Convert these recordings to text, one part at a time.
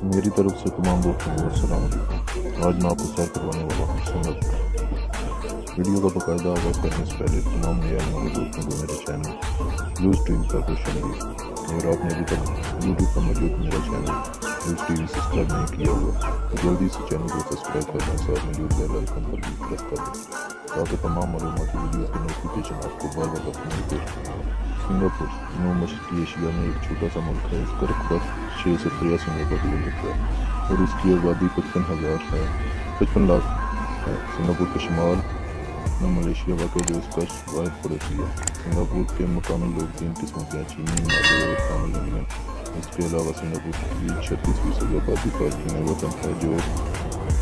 میری طرف سے تمام دوستوں کو السلام علیکم۔ آج میں آپ کو سیر کروانے والا ہوں سنگاپور۔ ویڈیو کا باقاعدہ آغاز کرنے سے پہلے تمام نئے آنے والے دوستوں کو میرے چینل بلوز ٹی وی پر خوش آمدید۔ اگر آپ نے ابھی تک یوٹیوب پر موجود میرا channel Blues T V subscribe نہیں کیا ہوا تو جلدی سے چینل کو سبسکرائب کر دیں، ساتھ موجود بیل آئیکن پر بھی پریس کر دیں تاکہ تمام معلوماتی ویڈیوز کی نوٹیفیکیشن آپ کو بار بار ملتے رہیں۔ سنگاپور جنوب مشرقی ایشیا میں ایک چھوٹا سا ملک ہے۔ اس کا رقبہ 683 کلومیٹر ہے اور اس کی آبادی 55 لاکھ ہے۔ سنگاپور کے شمال میں ملیشیا واقع جو اس کا واحد پڑوسی ہے۔ سنگاپور کے مقامی لوگ 3 قسموں کے ہیں: چینی، مالی اور تامل انڈین۔ اس کے علاوہ سنگاپور کی 36% آبادی تارکین وطن ہے جو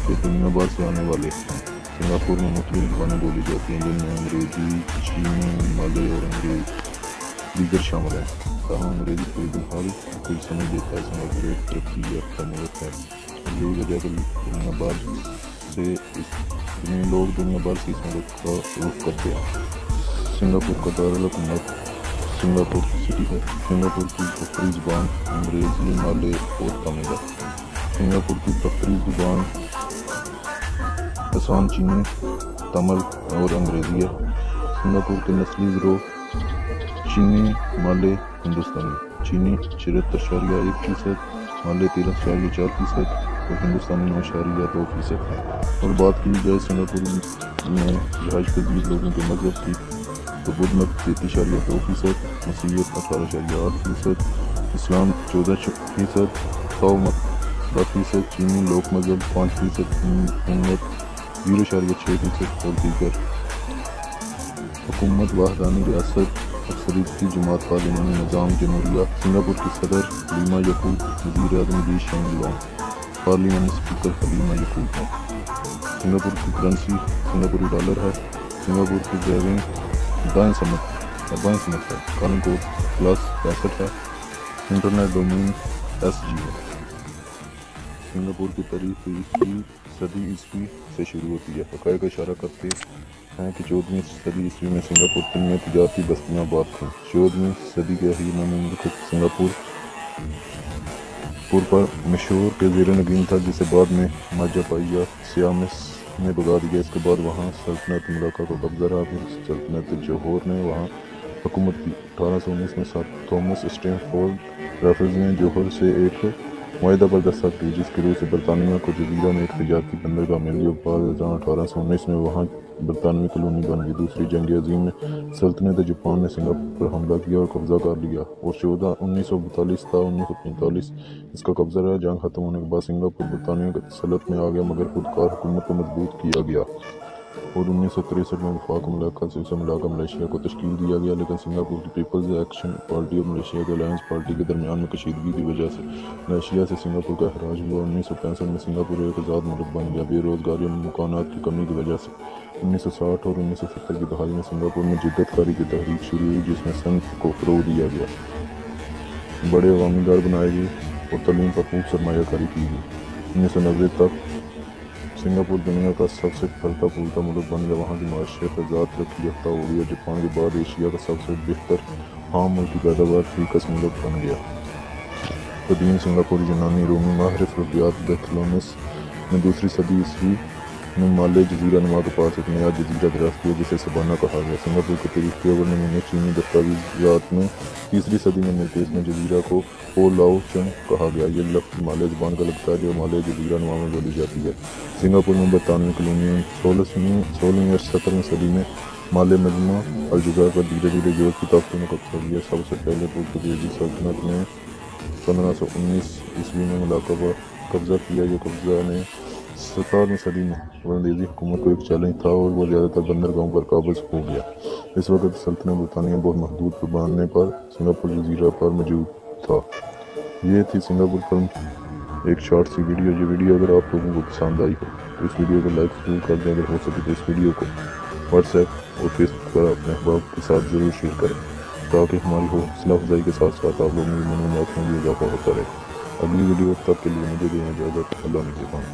کہ دنیا بھر سے آنے والے ہیں۔ سنگاپور میں مختلف زبانیں بولی جاتی ہیں جن میں انگریزی، چینی، مالی اور دیگر شامل ہیں۔ تاہم انگریزی کو بحال کوئی سمجھ دیتا ہے۔ سنگاپور ایک ترقی یافتہ ملک ہے اور یہی وجہ ہے کہ لوگ دنیا بھر سے اس ملک کا رخ کرتے ہیں۔ سنگاپور کا دارالحکومت سنگاپور سٹی ہے۔ سنگاپور کی دفتری زبان انگریزی، مالی اور تامل ہے۔ سنگاپور کی دفتری زبان آسان چینی، تامل اور انگریزی ہے۔ سنگاپور کے نسلی گروہ چینی، مالی، ہندوستانی۔ چینی 76.1%، مالی 13.4% اور ہندوستانی 9.2% ہیں۔ اور بات کی جائے سنگاپور میں رہائش پذیر لوگوں کے مذہب کی تو بدھ مت 33.2%، مسیحیت 18.8%، اسلام 14%، تاؤ مت 10%، چینی لوک مذہب 5%، ہند مت 0.6% اور دیگر۔ حکومت وحدانی ریاست، اکثریتی جماعت پارلیمانی نظام جمہوریہ۔ سنگاپور کی صدر حلیمہ یعقوب، وزیر اعظم لی شینگ لونگ، پارلیمانی اسپیکر حلیمہ یعقوب ہیں۔ سنگاپور کی کرنسی سنگاپوری ڈالر ہے۔ سنگاپور کی ڈرائیونگ بائیں سمت ہے۔ کالنگ کوڈ +65 ہے۔ انٹرنیٹ ڈومین SG ہے۔ سنگاپور کی تاریخ 20ویں صدی عیسوی سے شروع ہوتی ہے۔ حقائق اشارہ کرتے ہیں کہ 14ویں صدی عیسوی میں سنگاپور 3 میں تجارتی بستیاں آباد تھیں۔ 14ویں صدی کے اخیر میں مملکت سنگاپور پر مشہور کے زیر نگین تھا جسے بعد میں ماجاپاہیہ سیامس نے بھگا دیا۔ اس کے بعد وہاں سلطنت ملاکا کا قبضہ رہا۔ پھر سلطنت جوہور نے وہاں حکومت کی۔ 1819 میں سر تھامس اسٹیمفورڈ ریفلز نے جوہر سے ایک معاہدہ پر دستخط کی جس کے روح سے برطانیہ کو جزیرہ میں ایک تجارتی بندرگاہ مل گئی۔ بعد ازاں 1819 میں وہاں برطانوی کالونی بن گئی۔ دوسری جنگ عظیم میں سلطنت جاپان نے سنگاپور پر حملہ کیا اور قبضہ کر لیا اور 1942 تا 1945 اس کا قبضہ رہا۔ جنگ ختم ہونے کے بعد سنگاپور برطانیہ کی تسلط میں آ گیا مگر خودکار حکومت کو مضبوط کیا گیا اور 1963 میں وفاق ملکہ سے اسے ملا کر ملیشیا کو تشکیل دیا گیا۔ لیکن سنگاپور کی پیپلز ایکشن پارٹی اور ملیشیا کی الائنس پارٹی کے درمیان میں کشیدگی کی وجہ سے ملیشیا سے سنگاپور کا اخراج ہوا۔ 1965 میں سنگاپور ایک آزاد ملک بن گیا۔ بے روزگاری اور مکانات کی کمی کی وجہ سے 1960 اور 1970 کی دہائی میں سنگاپور میں جدت کاری کی تحریک شروع ہوئی جس میں صنعت کو فروغ دیا گیا، بڑے عوامی گھر بنائے گئے اور تعلیم پر خوب سرمایہ کاری کی گئی۔ 1990 تک سنگاپور دنیا کا سب سے پھلتا پھولتا ملک بن گیا۔ وہاں کی معیشت ذات ترقی یافتہ ہو گئی اور جاپان کے بعد ایشیا کا سب سے بہتر خام ملکی پیداوار فیکس ملک بن گیا۔ قدیم سنگاپوری یونانی رومی ماہر فلکیات بطلمیوس نے 2 صدی عیسوی میں مالے جزیرہ نما کے پاس ایک نیا جزیرہ دریافت کیا جسے سبانا کہا گیا۔ سنگاپور کی تاریخ کے اول نمونے چینی دستاویزات میں 3 صدی میں ملتے ہیں۔ اس میں جزیرہ کو پو لاؤ چنگ کہا گیا۔ یہ لفظ مالے زبان کا لگتا ہے جو مالے جزیرہ نما میں بولی جاتی ہے۔ سنگاپور میں برطانوی کالونیوں 16ویں اور 17ویں صدی میں مالے مجمع الجزائر پر دھیرے دھیرے یورپ کی طاقتوں نے قبضہ کیا۔ سب سے پہلے پرتگالی سلطنت نے 1519 عیسوی میں ملاکا پر قبضہ کیا۔ یہ قبضہ نے 17ویں صدی میں ہالینڈی حکومت کو ایک چیلنج تھا اور وہ زیادہ تر بندرگاہوں پر قابض ہو گیا۔ اس وقت سلطنت برطانیہ بہت محدود پیمانے پر سنگاپور جزیرہ پر موجود تھا۔ یہ تھی سنگاپور پر ایک شارٹ سی ویڈیو۔ یہ ویڈیو اگر آپ لوگوں کو پسند آئی ہو تو اس ویڈیو کو لائک ضرور کر دیں۔ اگر ہو سکے تو اس ویڈیو کو واٹس ایپ اور فیس بک پر اپنے احباب کے ساتھ ضرور شیئر کریں تاکہ ہماری حوصلہ افزائی کے ساتھ ساتھ آپ لوگوں کی معلومات میں بھی اضافہ ہوتا رہے۔ اگلی ویڈیو تک کے لیے مجھے دیں اجازت۔ اللہ نگہبان۔